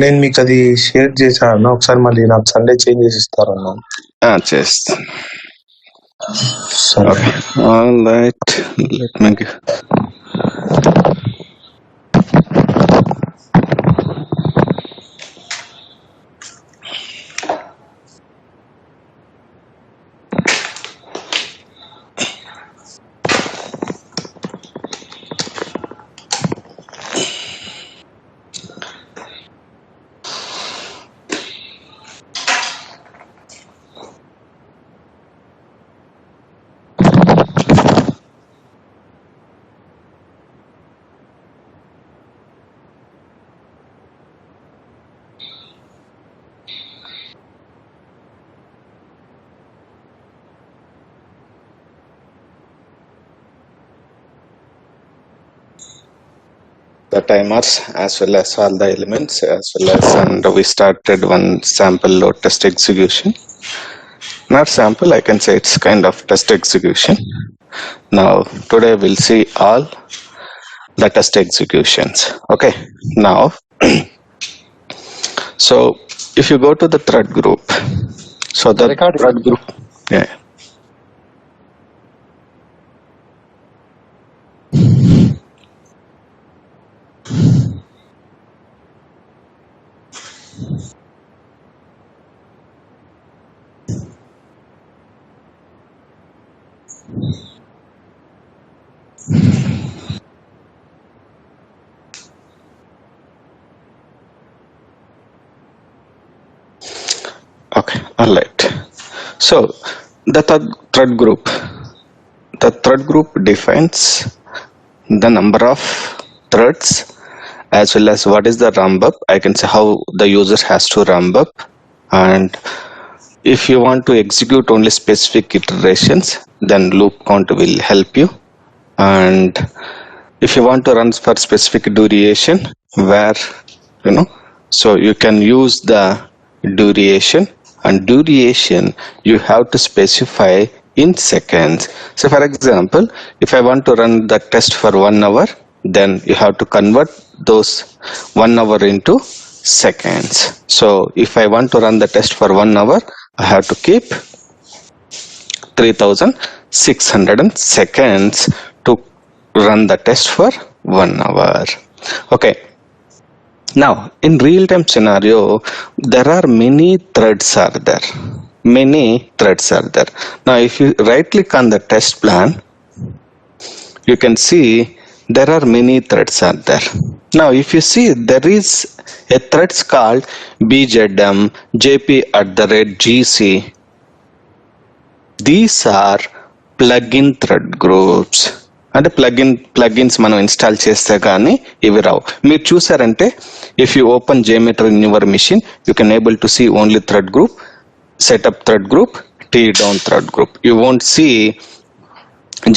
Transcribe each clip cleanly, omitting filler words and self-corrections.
నేను మీకు అది షేర్ చేశాను అన్న. ఒకసారి మళ్ళీ నాకు సండే చేంజ్ చేసి ఇస్తారన్న. చేస్తా. సరే. Okay, all right, let me the timers as well as all the elements as well as, and we started one sample load test execution. Not sample, I can say it's kind of test execution. Now today we'll see all the test executions. Okay, now so if you go to the thread group, so the thread group, yeah. Okay, all right. So the thread group defines the number of threads as well as what is the rump up. I can say how the user has to rump up, and if you want to execute only specific iterations, then loop count will help you. And if you want to run for specific duration, where so you can use the duration, and duration you have to specify in seconds. So for example, if I want to run the test for 1 hour, then you have to convert those 1 hour into seconds. So if I want to run the test for 1 hour, I have to keep 3600 seconds to run the test for 1 hour. Okay, now in real-time scenario, there are many threads are there. Now if you right click on the test plan, you can see there are many threads are there. Now if you see, there is a threads called bzm jp@gc. These are plugin thread groups. అంటే plugins మనం install చేస్తే కానీ ఇవి రావు. మీరు చూసారంటే if you open JMeter in your machine, you can able to see only thread group, setup thread group, teardown thread group. You won't see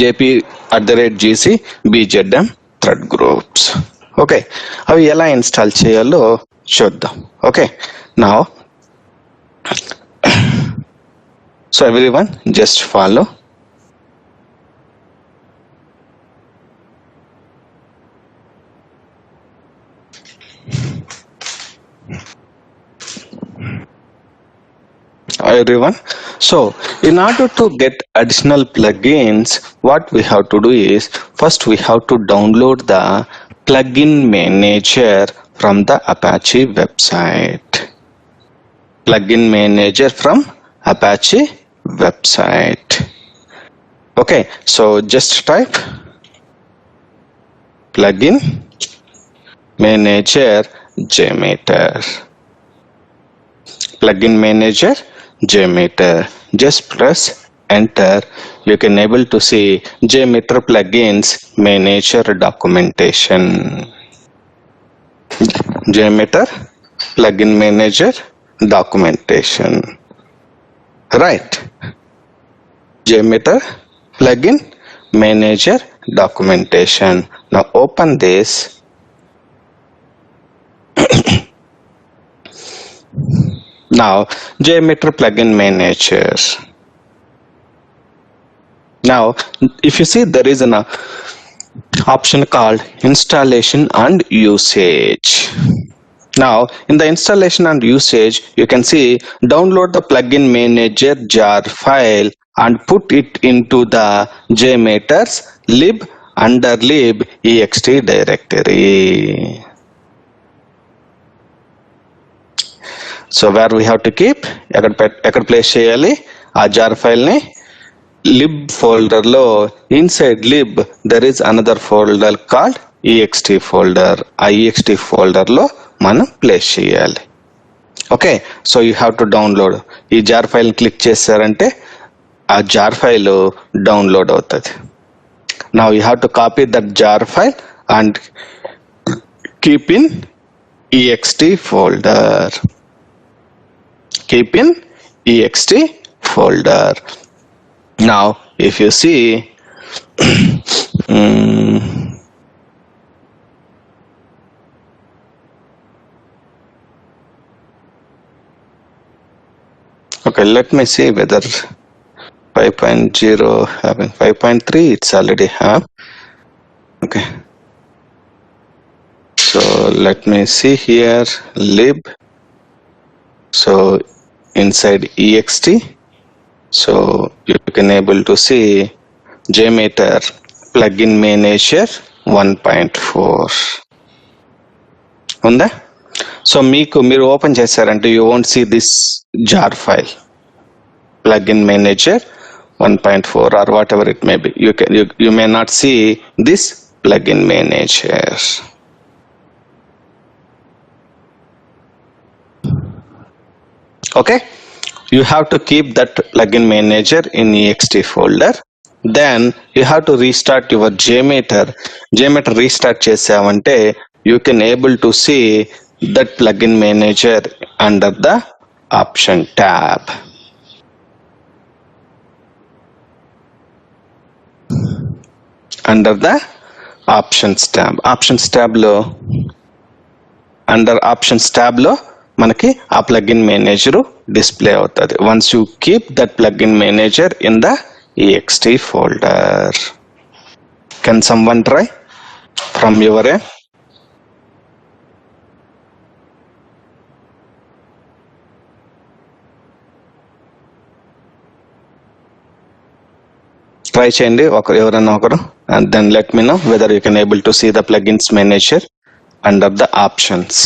jp@gc bzm thread groups. Okay, అవి ఎలా install చేయాలో చూద్దాం. Okay, now so everyone just follow. Everyone, so in order to get additional plugins, what we have to do is, first we have to download the plugin manager from the Apache website. Plugin manager from Apache website. Okay, so just type plugin manager JMeter. Plugin manager JMeter. Just press enter. You can able to see JMeter plugins manager documentation. JMeter plugin manager documentation. Right. JMeter plugin manager documentation. Now open this. Now JMeter plugin manager. Now if you see, there is an option called installation and usage. Now, in the installation and usage, you can see download the plugin manager jar file and put it into the JMeter's lib under lib ext directory. So where we have to keep, ఎక్కడ place చేయాలి ఆ jar file ని lib folder లో inside lib there is another folder called ext folder. ఆ ext folder లో మనం place చేయాలి. Okay, so you have to download. ఈ జార్ ఫైల్ క్లిక్ చేశారంటే ఆ జార్ ఫైల్ డౌన్లోడ్ అవుతుంది. Now you have to copy that jar file and keep in ext folder. Keep in ext folder. Now if you see okay, let me see whether 5.0 having 5.3 it's already have. Okay, so let me see here lib, so inside ext, so you can able to see JMeter plugin manager 1.4 ఉందా? So మీరు open చేశారంటే you won't see this jar file plugin manager 1.4 or whatever it may be. You may not see this plugin manager. Okay, you have to keep that plugin manager in ext folder. Then you have to restart your JMeter restart చేసావంటే you can able to see that plugin manager under the option tab. Under the options tab లో under options tab లో మనకి ఆ plugin manager display అవుతుంది. Once you keep that plugin manager in the ext folder. Can someone try from your end? Try చేయండి ఎవరైనా ఒకరు, and then let me know whether you can able to see the plugins manager under the options.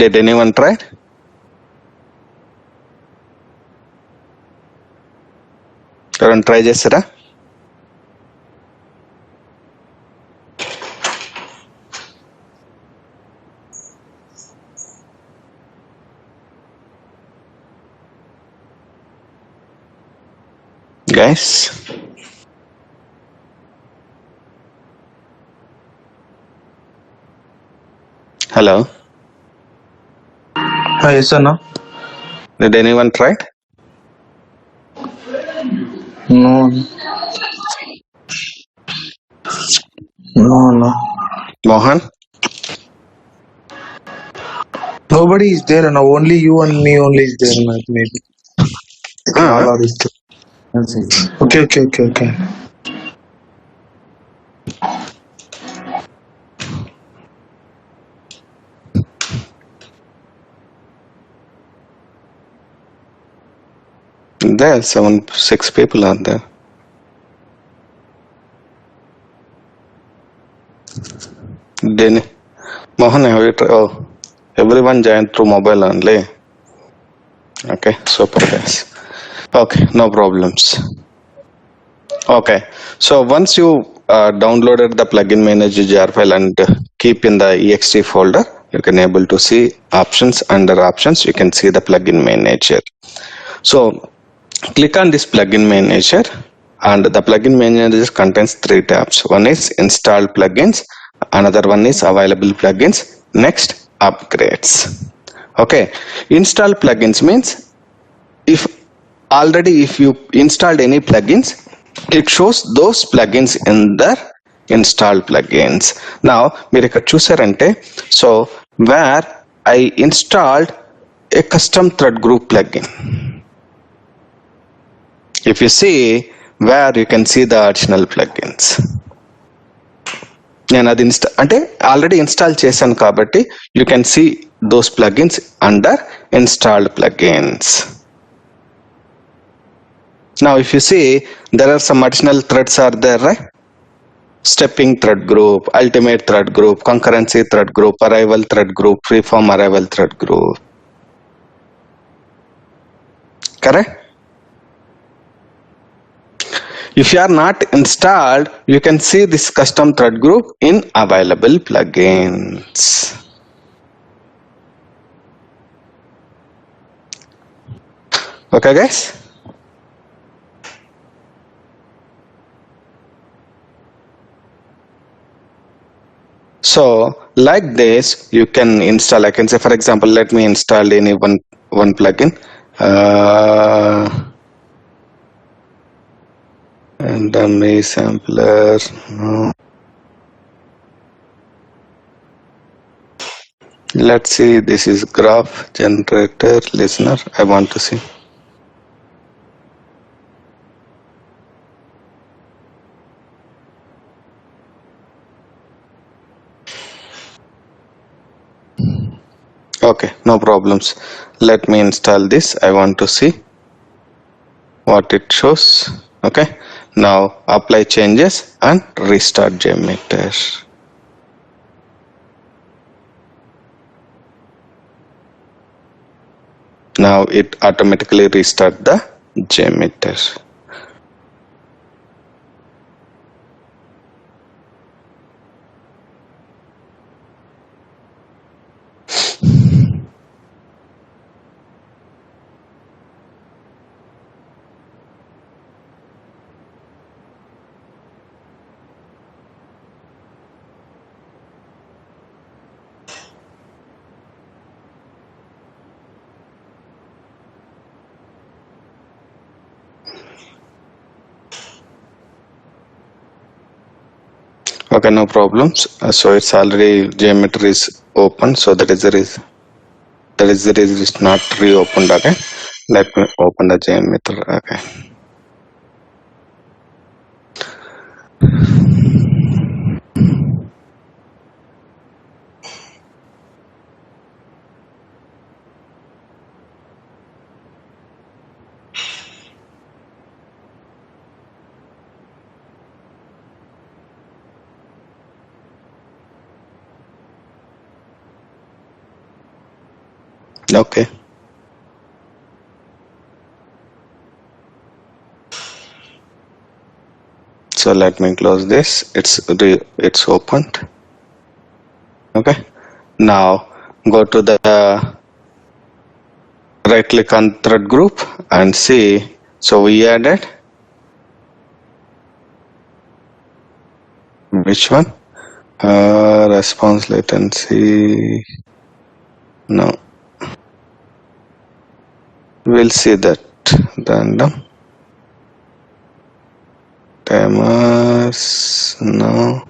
Did anyone try? ఎవరైనా try చేస్తారా? Guys, hello, yes sir. No, did anyone try? no. Mohan? Nobody is there, and only you and me only is there, maybe. All are is there. Okay. There 6 people are there. Then Mohan, have you tried? Oh, everyone joined through mobile only. Okay, super guys. Okay, no problems. Okay, so once you downloaded the plugin manager jar file and keep in the ext folder, you can able to see options. Under options you can see the plugin manager. So click on this plugin manager, and the plugin manager contains 3 tabs. One is installed plugins, another one is available plugins, next upgrades. Okay, install plugins means if already if you installed any plugins, it shows those plugins in the installed plugins. Now మీరు ఇక్కడ చూసారంటే, so where I installed a custom thread group plugin. If you see where you can see the additional plugins, నేను అది అంటే already install చేశాను కాబట్టి you can see those plugins under installed plugins. Now if you see, there are some additional threads are there, right? Stepping thread group, ultimate thread group, concurrency thread group, arrival thread group, freeform arrival thread group. Correct? If you are not installed, you can see this custom thread group in available plugins. Okay guys? So like this you can install, I can say for example, let me install any one plugin, and dummy sampler. Let's see, this is graph generator listener. I want to see. Okay, no problems. Let me install this. I want to see what it shows. Okay, now apply changes and restart JMeter. Now it automatically restart the JMeter. Okay, no problems. So it's already JMeter is open, so that is the reason it's not reopened. Okay, let me open the JMeter. Okay. Okay. So let me close this. It's opened. Okay. Now go to the right click on thread group and see. So we added which one? Response latency. No. We'll see that random timers. No.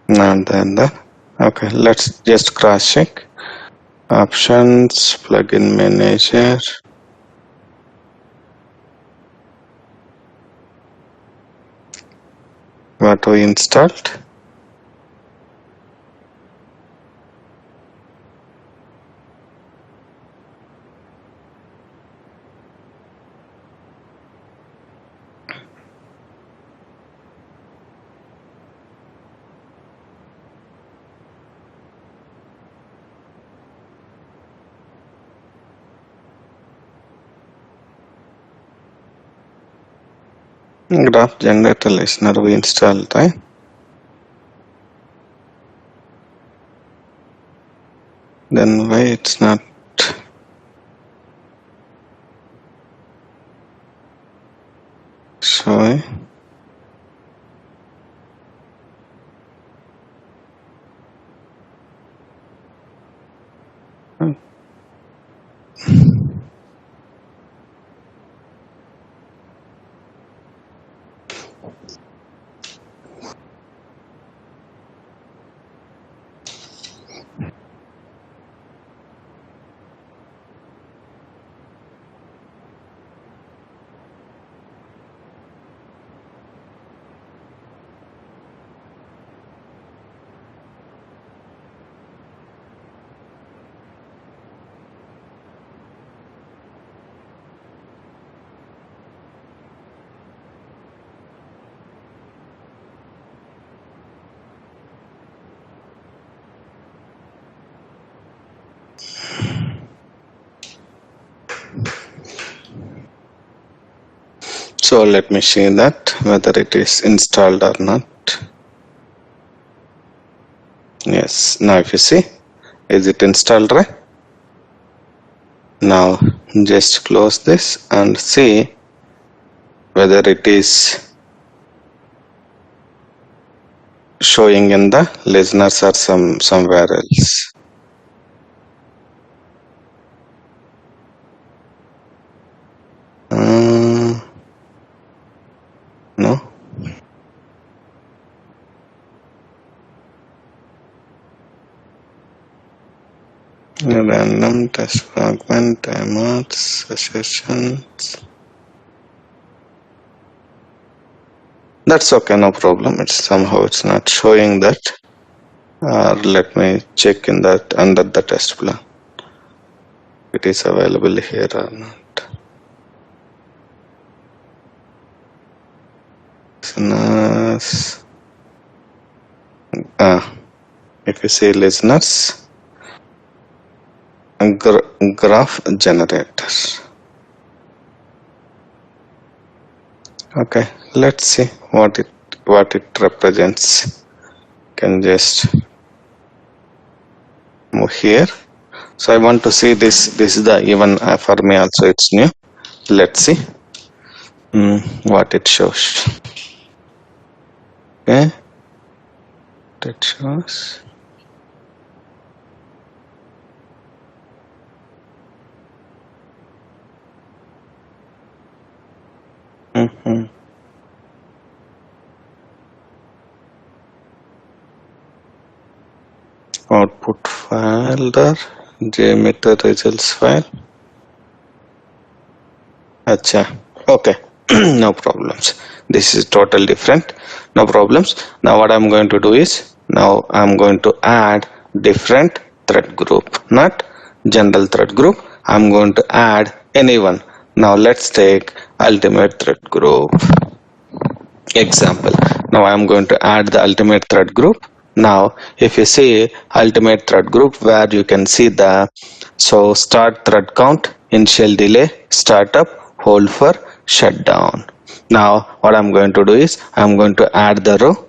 And then okay, let's just cross check. Options, plugin manager. What we installed? Graph generator listener we installed, right? Then why it's not showing? So let me see that whether it is installed or not. Yes, now if you see, is it installed, right? Now just close this and see whether it is showing in the listeners or somewhere else. No. Random test fragment, timeouts, sessions. That's okay, no problem. It's somehow it's not showing that. Let me check in that under the test plan. It is available here or not. Listeners. If you see listeners, graph generator. Okay, let's see what it represents. Can just move here. So I want to see this. This is the even for me also. It's new. Let's see what it shows. Okay, that shows. Output file there, JMeter results file. Acha, okay. No problems. This is totally different. No problems. Now what I'm going to do is, now I'm going to add different thread group, not general thread group. I'm going to add anyone. Now let's take ultimate thread group. Example. Now I'm going to add the ultimate thread group. Now if you see ultimate thread group, where you can see the start thread count, initial delay, startup, hold for, shutdown. Now what I'm going to do is I'm going to add the row.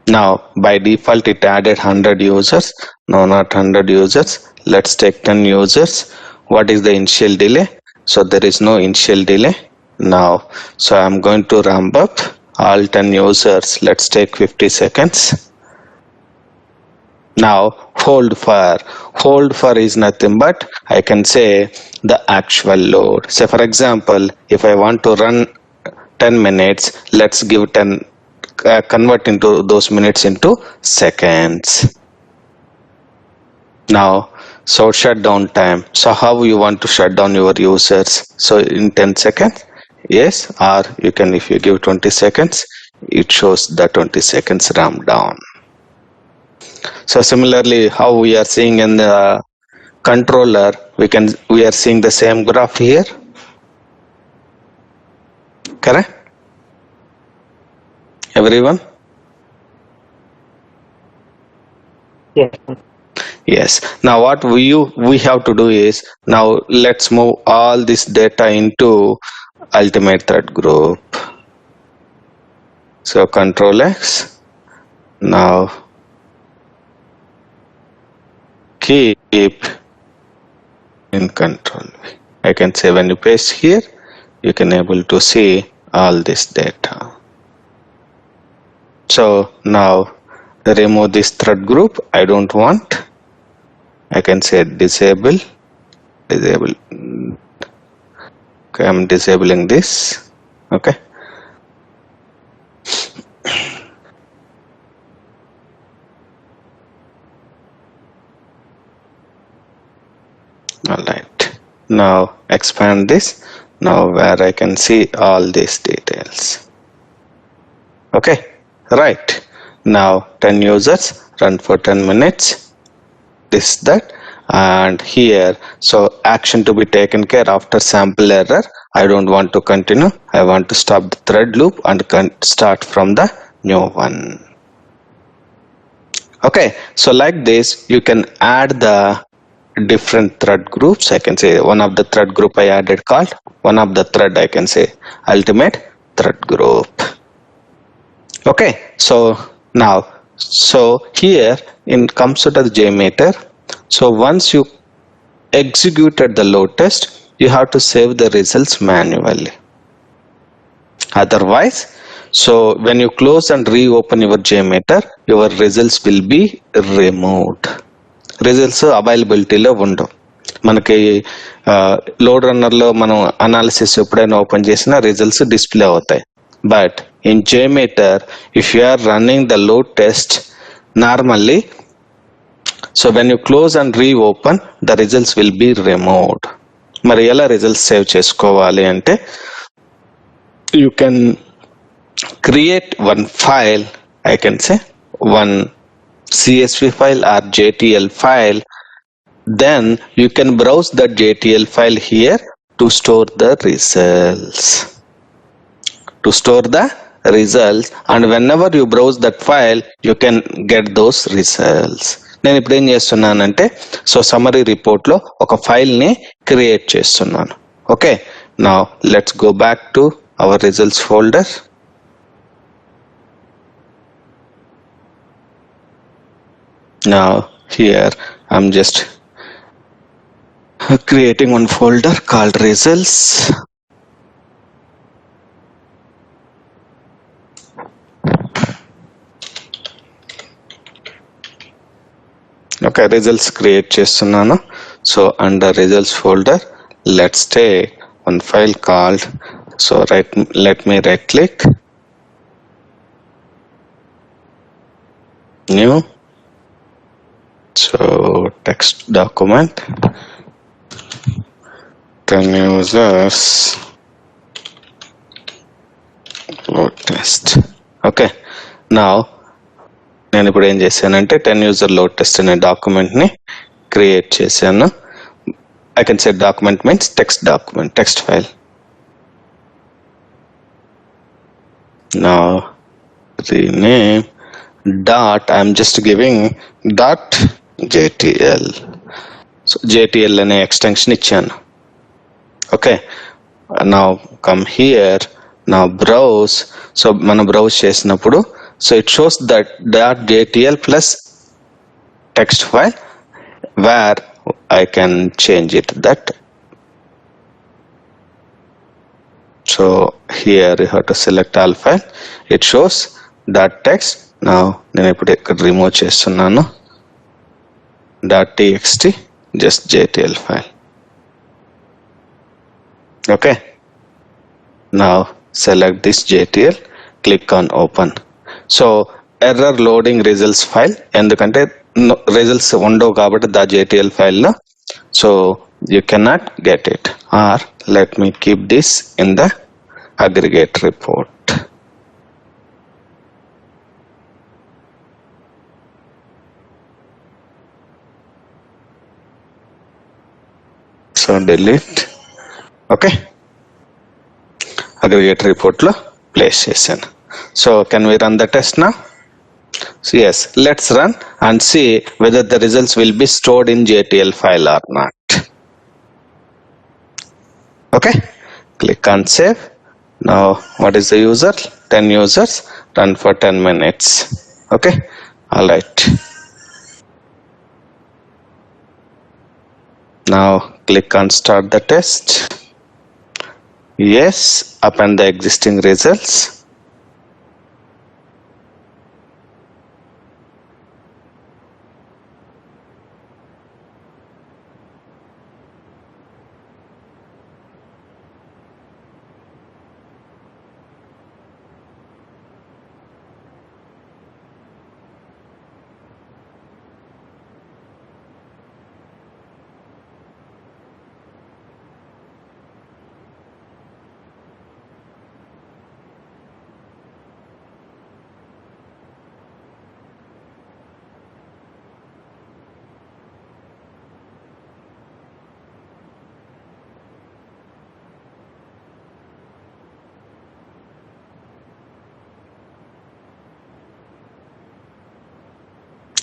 Now by default it added 100 users. No, not 100 users. Let's take 10 users. What is the initial delay? So there is no initial delay. Now so I'm going to ramp up all 10 users. Let's take 50 seconds. Now hold for is nothing but I can say the actual load. Say for example, if I want to run 10 minutes, let's give 10 convert into those minutes into seconds. Now so shutdown time. So how you want to shut down your users? So in 10 seconds, yes, or you can, if you give 20 seconds, it shows the 20 seconds ramp down. So similarly, how we are seeing in the controller, we are seeing the same graph here. Correct? Everyone? Yes. Yes. Now what we have to do is, now let's move all this data into ultimate thread group. So Control X. Now keep in control. I can say when you paste here, you can able to see all this data. So now remove this thread group. I don't want. I can say disable. Okay, I'm disabling this. Okay. All right. Now expand this. Now where I can see all these details. Okay. Right. Now 10 users, run for 10 minutes. This, that. And here, so action to be taken care after sample error. I don't want to continue. I want to stop the thread loop and start from the new one. Okay, so like this, you can add the different thread groups. I can say one of the thread group I added called one of the thread, I can say ultimate thread group. Okay, so now, so here in comes to the JMeter. So once you executed the load test, you have to save the results manually. Otherwise, so when you close and reopen your JMeter, your results will be removed. Results availability లో ఉండవు. మనకి load రన్నర్లో మనం analysis ఎప్పుడైనా open చేసినా results display అవుతాయి. But in JMeter, if you are running the load test normally, so when you close and reopen, the results will be removed. మరి ఎలా results save చేసుకోవాలి అంటే, you can create one file, I can say one CSV file or JTL file. Then you can browse the JTL file here to store the results. To store the results, and whenever you browse that file, you can get those results. నేను ఇప్పుడు ఏం చేస్తున్నానంటే, so summary రిపోర్ట్లో ఒక ఫైల్ని create చేస్తున్నాను. Okay, now let's go back to our results folder. Now here I'm just creating one folder called results. Okay, results create చేస్తున్నాను. So under results folder, let's take one file called, so let me right click, new, so text document, 10 users load test. Okay, now నేను ఇప్పుడు ఏం చేశానంటే 10 user load test అనే document ని create చేశాను. I can say document means text document, text file. Now rename dot, I'm just giving dot JTL. So JTL అనే extension ఇచ్చాను. Okay, now come here, now browse. So మనం browse చేసినప్పుడు, so it shows that .jtl plus text file where I can change it that. So here you have to select all file. It shows .text. Now నేను ఇప్పుడు ఇక్కడ remove చేస్తున్నాను. .txt, just JTL file. Okay, now select this JTL, click on open. So error loading results file, ఎందుకంటే results ఉండవు కాబట్టి the JTL ఫైల్లో, so you cannot get it. Or let me keep this in the aggregate report. So delete. Okay, aggregate రిపోర్ట్లో place చేశాను. So can we run the test now? So yes, let's run and see whether the results will be stored in JTL file or not. Okay, click on save. Now what is the user? 10 users, run for 10 minutes. Okay, all right. Now click on start the test. Yes, append the existing results.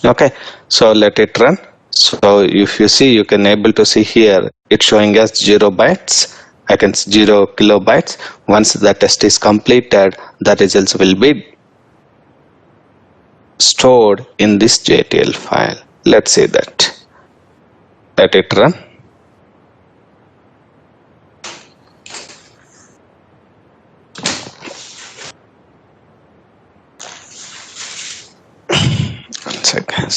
Okay, so let it run. So if you see, you can able to see here, it's showing us 0 bytes against 0 kilobytes. Once the test is completed, the results will be stored in this JTL file. Let's see that. Let it run. One second.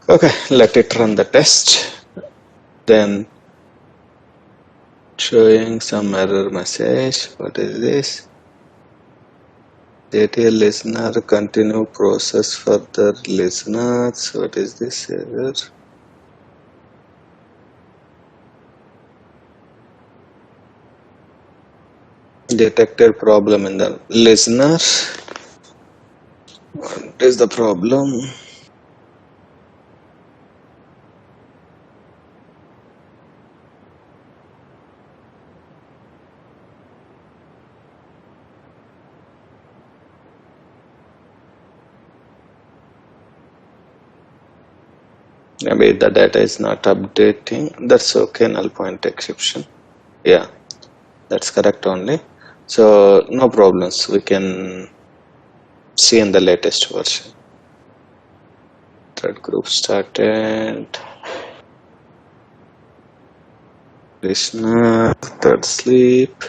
Okay, let it run the test. Then showing some error message. What is this? JTL listener continue process further listeners. What is this error? Detected problem in the listener. What is the problem? Maybe the data is not updating. That's okay, null point exception. Yeah, that's correct only. So no problems. We can see in the latest version. Thread group started. Listener, thread sleep.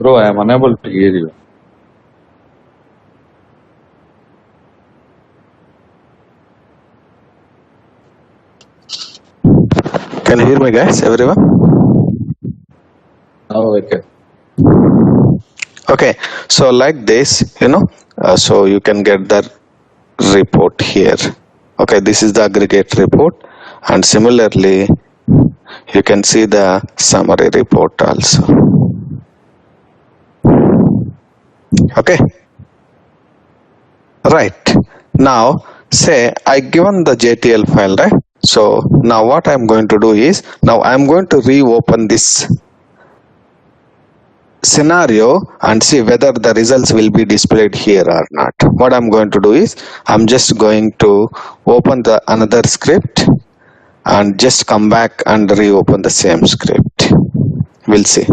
Bro, I am unable to hear you. Can you hear me, guys? Everyone? Now I can. Okay, so like this, so you can get the report here. Okay, this is the aggregate report, and similarly you can see the summary report also. Okay, right. Now say I given the JTL file, right? So now what I'm going to do is, now I'm going to reopen this scenario and see whether the results will be displayed here or not. What I'm going to do is, I'm just going to open the another script and just come back and reopen the same script. We'll see.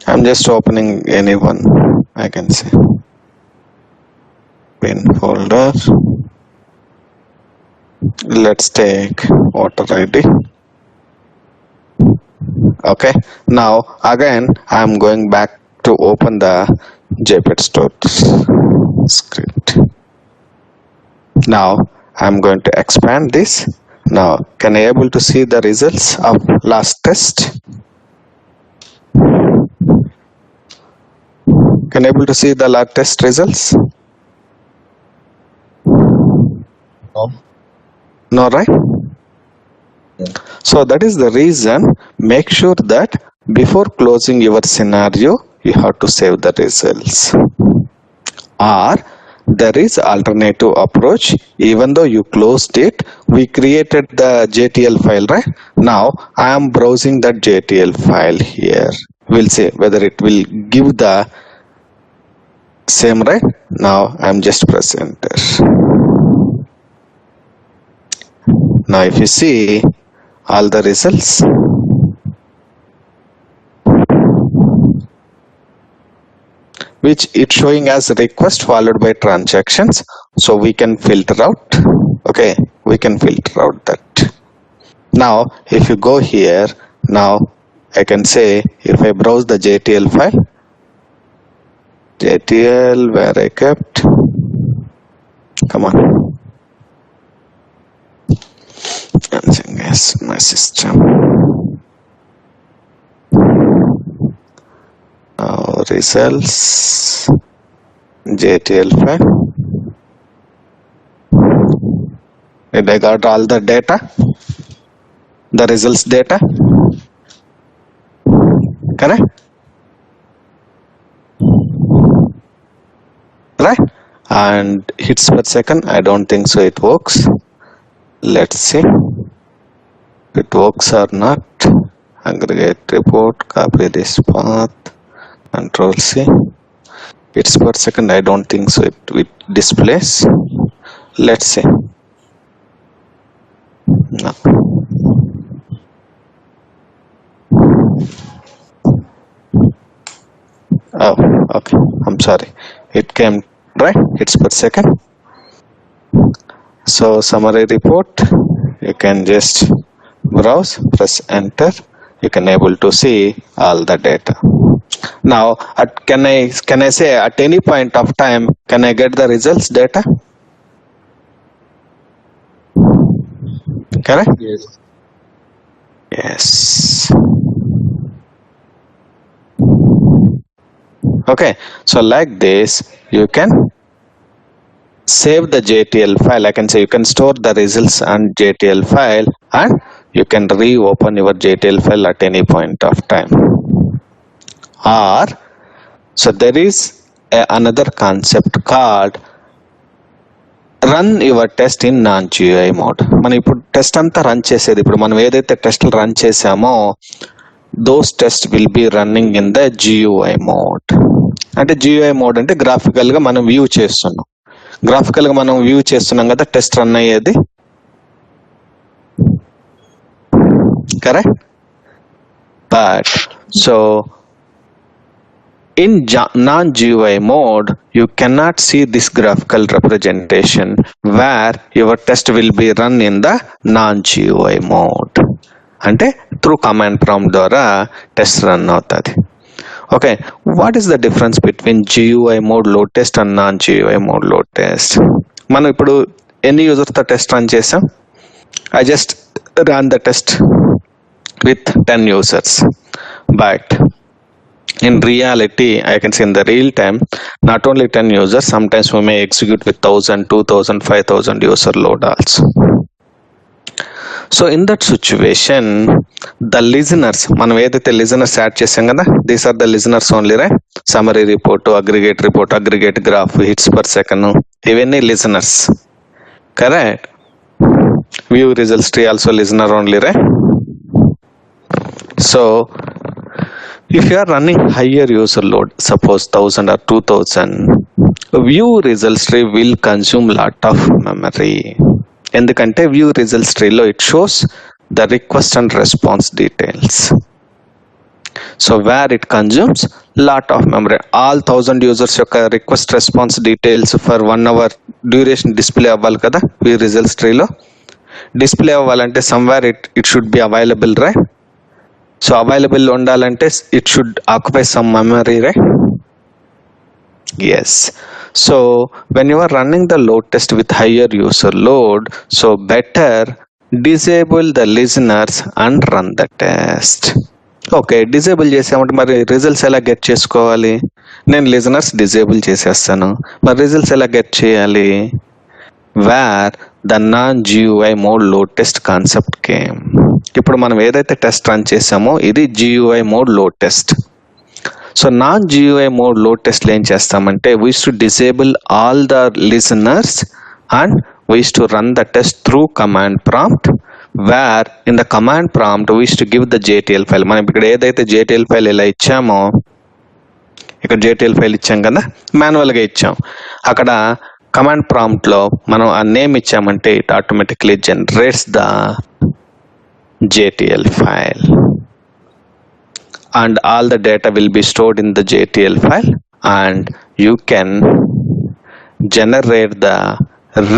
I'm just opening any one, I can say. Pin folder. Let's take water ID. Okay, now again I'm going back to open the JPEG store script. Now I'm going to expand this. Now can I able to see the results of last test? Can I able to see the last test results? No. No, right? Yeah. So that is the reason, make sure that before closing your scenario you have to save the results. Or there is alternative approach, even though you closed it, we created the JTL file, right? Now I am browsing that JTL file here. We'll see whether it will give the same, right? Now I'm just press enter. Now if you see all the results, which it's showing as request followed by transactions, so we can filter out. Okay, we can filter out that. Now if you go here, now I can say, if I browse the JTL file, JTL where I kept, come on, yes, my system. Now results, JTL file. Did I got all the data? The results data? Correct? Right? And hits per second, I don't think so it works. Let's see if it works or not. Aggregate report, copy this path, Control C. Hits per second, I don't think so it displays. Let's see. No. Oh, okay, I'm sorry, it came right, hits per second. So summary report, you can just browse, press enter, you can able to see all the data. Now can I say at any point of time, can I get the results data? Correct? Yes. Yes. Okay, so like this you can save the JTL file. I can say you can store the results on JTL file, and you can reopen your JTL file at any point of time. Or so there is another concept called run your test in non GUI mode. మనం ఇప్పుడు test అంతా run చేసేది, ఇప్పుడు మనం ఏదైతే టెస్ట్లు run చేసామో those tests will be running in the GUI mode. అంటే GUI mode అంటే గ్రాఫికల్ గా మనం వ్యూ చేస్తున్నాం. గ్రాఫికల్ గా మనం వ్యూ చేస్తున్నాం కదా టెస్ట్ రన్ అయ్యేది. Correct? But so In non-GUI mode, you cannot see this graphical representation where your test will be run in the non-GUI mode. అంటే త్రూ కమాండ్ ప్రాంప్ట్ ద్వారా టెస్ట్ రన్ అవుతుంది. Okay, what is the difference between GUI mode load test and non GUI mode load test? మనం ఇప్పుడు ఎన్ని యూజర్తో test run చేసాం? I just ran the test with 10 users, but in reality, I can say in the real time, not only 10 users, sometimes we may execute with 1000, 2000, 5000 user load also. So in that situation, the listeners, మనం ఏదైతే listeners add చేసాం కదా, these are the listeners only, right? Summary report, aggregate graph, hits per second, ఇవన్నీ listeners, correct? View results tree also listener only, right? So if you are running higher user load, suppose 1000 or 2000, view results tree will consume lot of memory. ఎందుకంటే view results tree లో it shows the request and response details. So where it consumes lot of memory, all 1000 users యొక్క request response details for 1 hour duration display అవ్వాలి కదా view results tree లో. Display అవ్వాలంటే somewhere it should be available, right? So available ఉండాలంటే it should occupy some memory, right? Yes. So when you are running the load test with higher user load, so better disable the listeners and run the test. Okay, disable చేసామంటే మరి results ఎలా get చేసుకోవాలి? నేను listeners disable చేసేస్తాను, మరి results ఎలా get చేయాలి? Where the non GUI mode load test concept came. ఇప్పుడు మనం ఏదైతే టెస్ట్ రన్ చేసామో ఇది GUI mode load test. So non GUI mode load test ఏం చేస్తామంటే we use to disable all the listeners and we use to run the test through command prompt, where in the command prompt we use to give the JTL file. మనం ఇక్కడ ఏదైతే JTL file ఇలా ఇచ్చామో, ఇక్కడ JTL file ఇచ్చాం కదా, మాన్యువల్గా ఇచ్చాం. అక్కడ కమాండ్ ప్రాంప్ట్ లో మనం ఆ నేమ్ ఇచ్చామంటే it automatically generates the JTL file and all the data will be stored in the JTL file, and you can generate the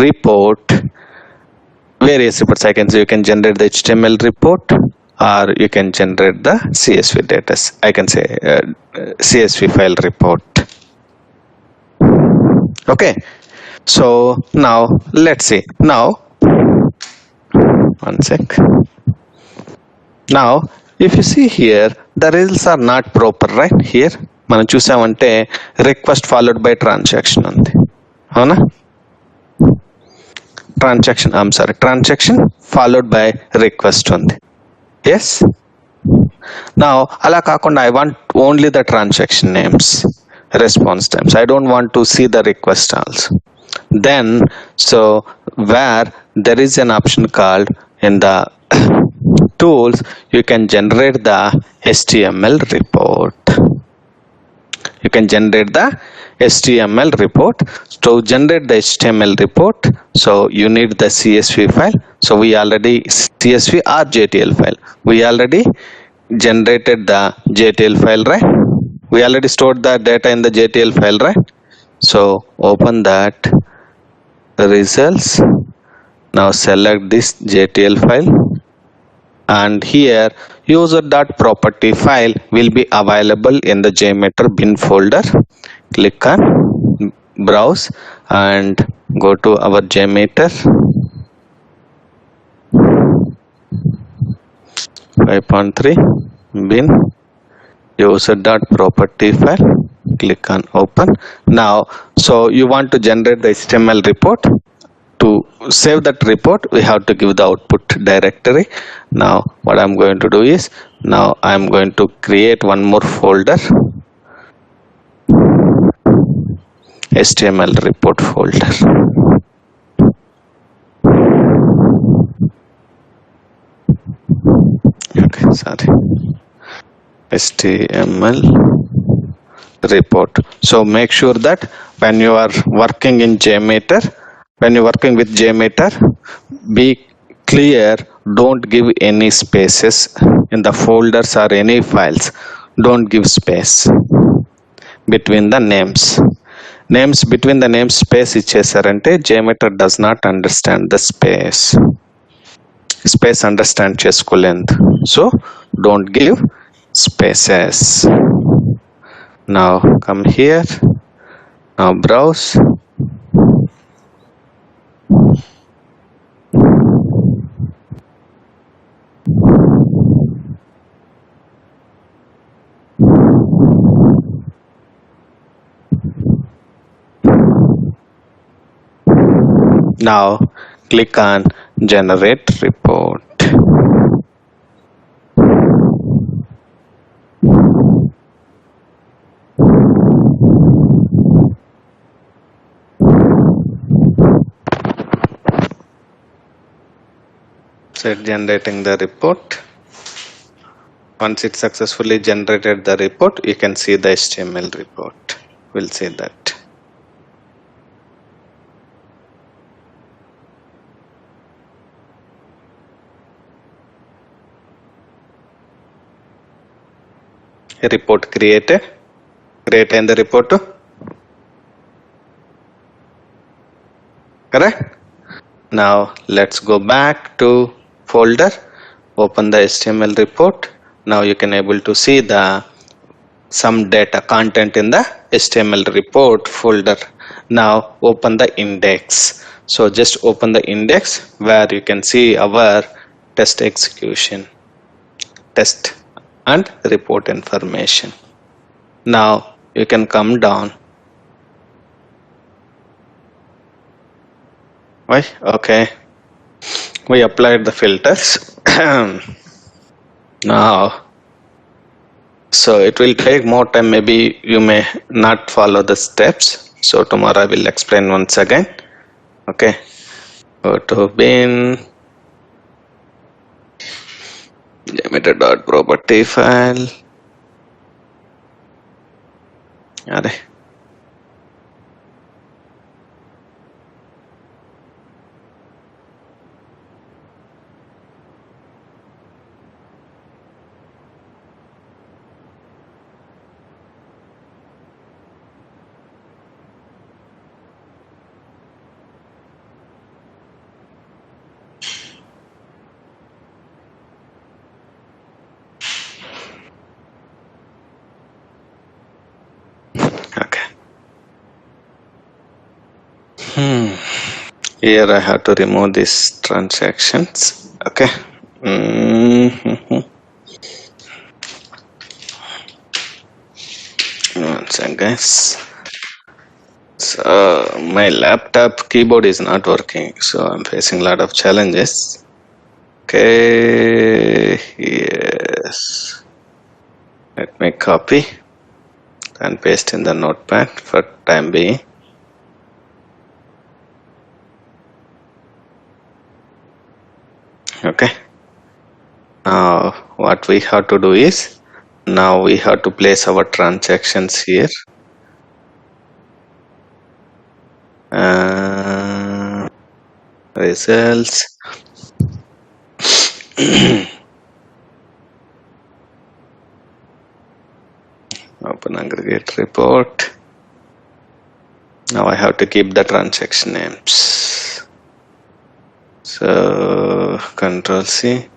report, various reports. I can say you can generate the HTML report or you can generate the CSV data. I can say CSV file report. Okay, so now let's see. Now one sec. Now if you see here, the results are not proper, right? Here మనం చూసామంటే request followed by transaction ఉంది, అవునా? Transaction followed by request ఉంది. Yes. నా అలా కాకుండా I want only the transaction names, response times. I don't want to see the request also. Then so where there is an option called in the tools, you can generate the HTML report. You can generate the HTML report. To generate the HTML report, so you need the CSV file. So we already CSV or JTL file. We already generated the JTL file, right? We already stored the data in the JTL file, right? So open that, results. Now select this JTL file, and here user.property file will be available in the JMeter bin folder. Click on browse and go to our JMeter 5.3 bin user.property file. Click on open. Now so you want to generate the HTML report. To save that report, we have to give the output directory. Now what I'm going to do is, now I'm going to create one more folder, HTML report folder. Okay, sorry, HTML report. So make sure that when you are working in JMeter, when you're working with JMeter, be clear, don't give any spaces in the folders or any files. Don't give space. between the names between the names space ఇచ్చేసారంటే JMeter does not understand the space understand చేసుకోలేదు. So don't give spaces. Now come here, now browse. Now click on generate report. Set generating the report. Once it successfully generated the report, you can see the HTML report. We'll see that. A report created in the report. Correct? Now let's go back to folder, open the HTML report. Now you can able to see the some data content in the HTML report folder. Now open the index. So just open the index where you can see our test execution, test and report information. Now you can come down. Why? Okay, we applied the filters. Now, so it will take more time, maybe you may not follow the steps, so tomorrow I will explain once again. Okay, go to bin JMeter.property file. Are okay. Here I have to remove these transactions. Okay. One second, guys. So my laptop keyboard is not working, so I'm facing a lot of challenges. Okay, yes. Let me copy and paste in the notepad for time being. Okay. Now what we have to do is, now we have to place our transactions here. Results. Open aggregate report. Now I have to keep the transaction names. So Control C.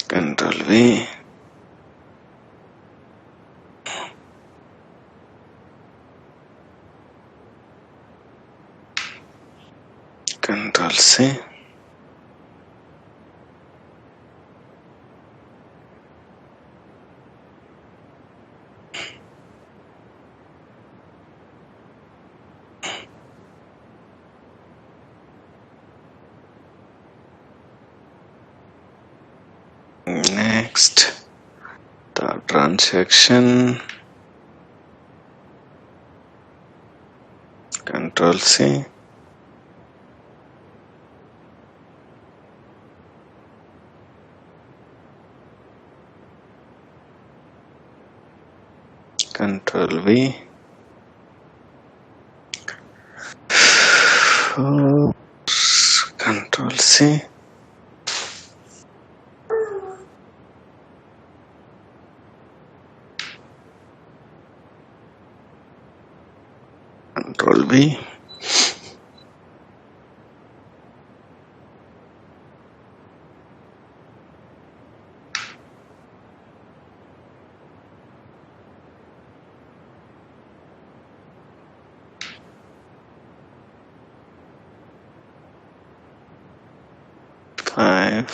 Control V. Control C. Next, the transaction. Control C. Control V. Control see. Control V. Five,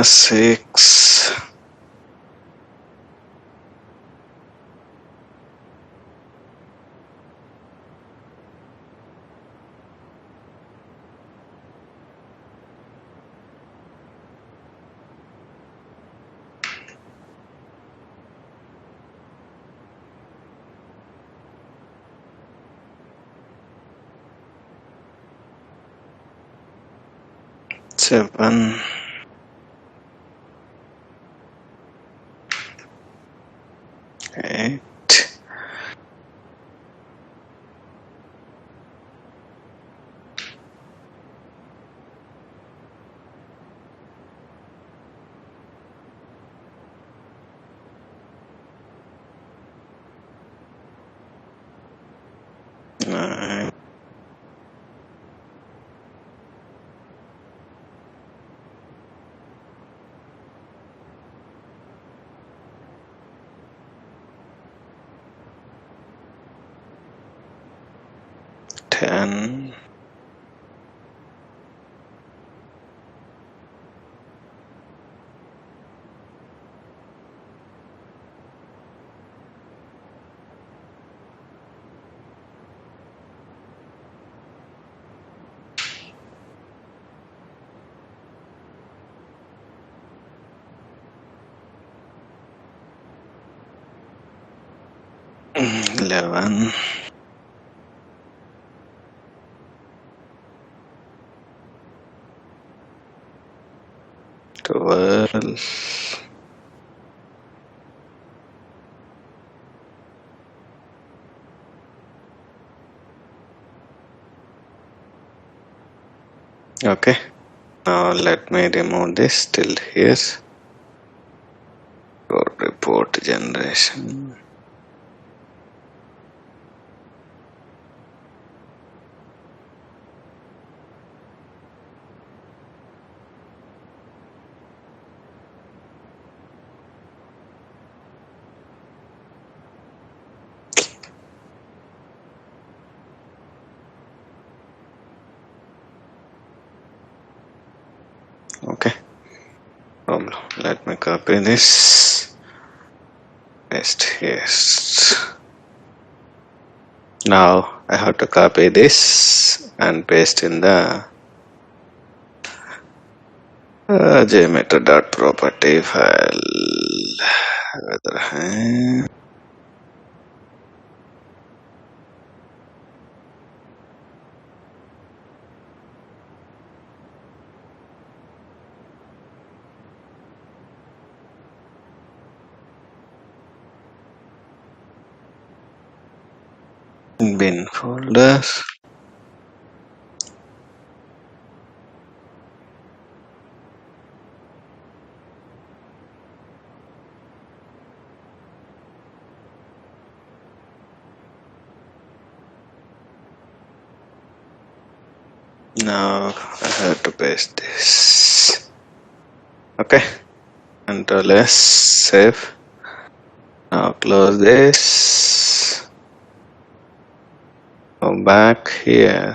6. Seven, 8. Nine. Ten. Mm, 11. 12. Okay. Now let me remove this till here. For report generation. Okay. Problem. Let me copy this. Paste here. Now I have to copy this and paste in the jmeter.property file. Bin folder. Now I have to paste this. Okay. Control S, save. Now close this. Go back here.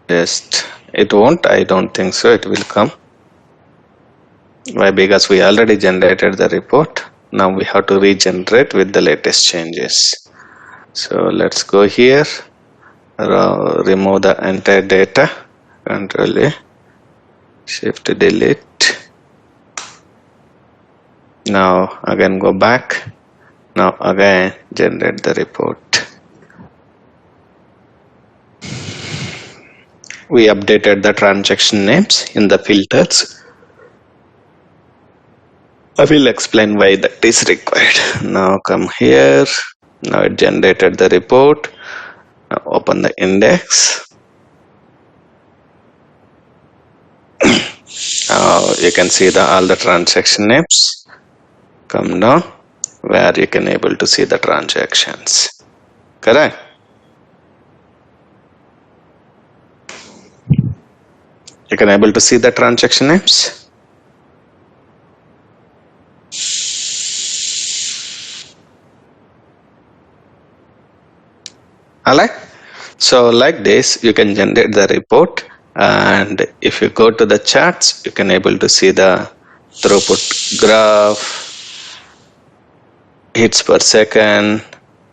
Just it won't. I don't think so. It will come. Why? Because we already generated the report. Now we have to regenerate with the latest changes. So let's go here. Remove the entire data. Control A. Shift delete. Now again go back. Now again generate the report. We updated the transaction names in the filters. I will explain why that is required. Now come here. Now it generated the report. Now open the index. Now you can see all the transaction names. Come down where you can able to see the transactions. Correct? You can able to see the transaction names. Alright, so like this you can generate the report, and if you go to the charts you can able to see the throughput graph, hits per second,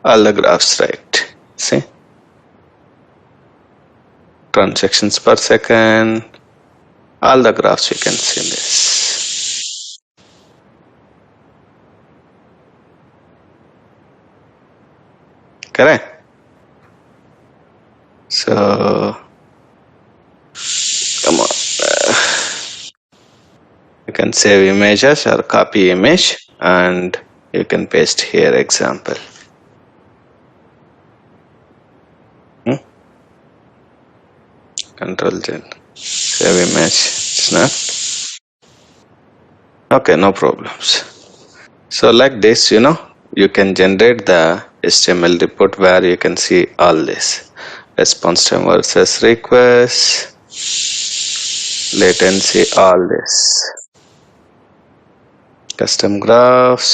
all the graphs, right? See, transactions per second, all the graphs you can see this. Correct? So come on, you can save images or copy image and you can paste here example. Control Z, save image, it's not okay, no problems. So like this, you can generate the HTML report where you can see all this: response time versus request, latency, all this, custom graphs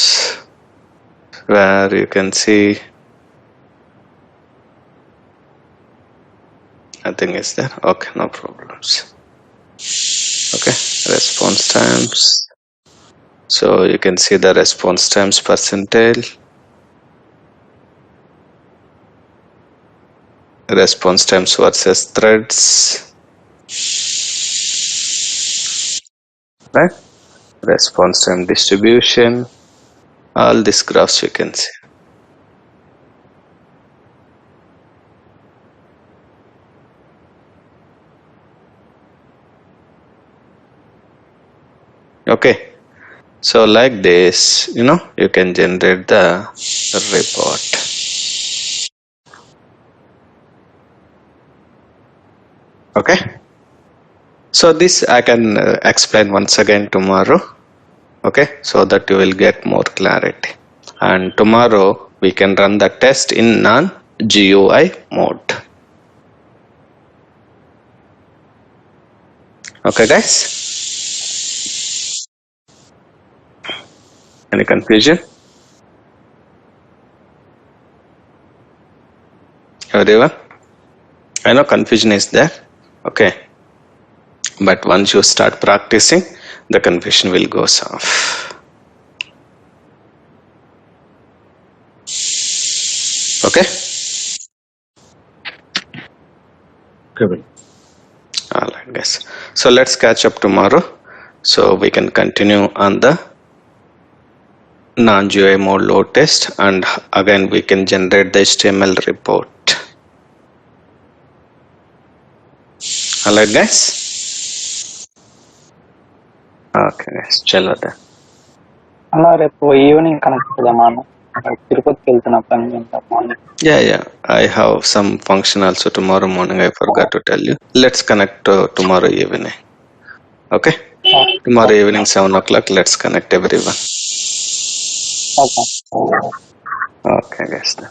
where you can see nothing is there. Okay, no problems. Okay, response times, so you can see the response times percentage, response times versus threads, right? Response time distribution, all these graphs you can see. Okay, so like this, you can generate the report. Okay, so this I can explain once again tomorrow. Okay, so that you will get more clarity, and tomorrow we can run the test in non-GUI mode. Okay guys, any confusion? Everyone, I know confusion is there. Okay, but once you start practicing, the confusion will go off. Okay. Okay. Alright guys, so let's catch up tomorrow so we can continue on the non-GUI mode load test, and again we can generate the HTML report. Alright guys, okay guys, chalo then. అలా రేపు evening connect అవుదామా అన్న? తిరుపతికి వెళ్తున్నా పని morning. Yeah, I have some function also tomorrow morning. I forgot to tell you. Let's connect tomorrow evening. Okay, tomorrow evening 7 o'clock. Let's connect everyone. Okay. Okay guys then.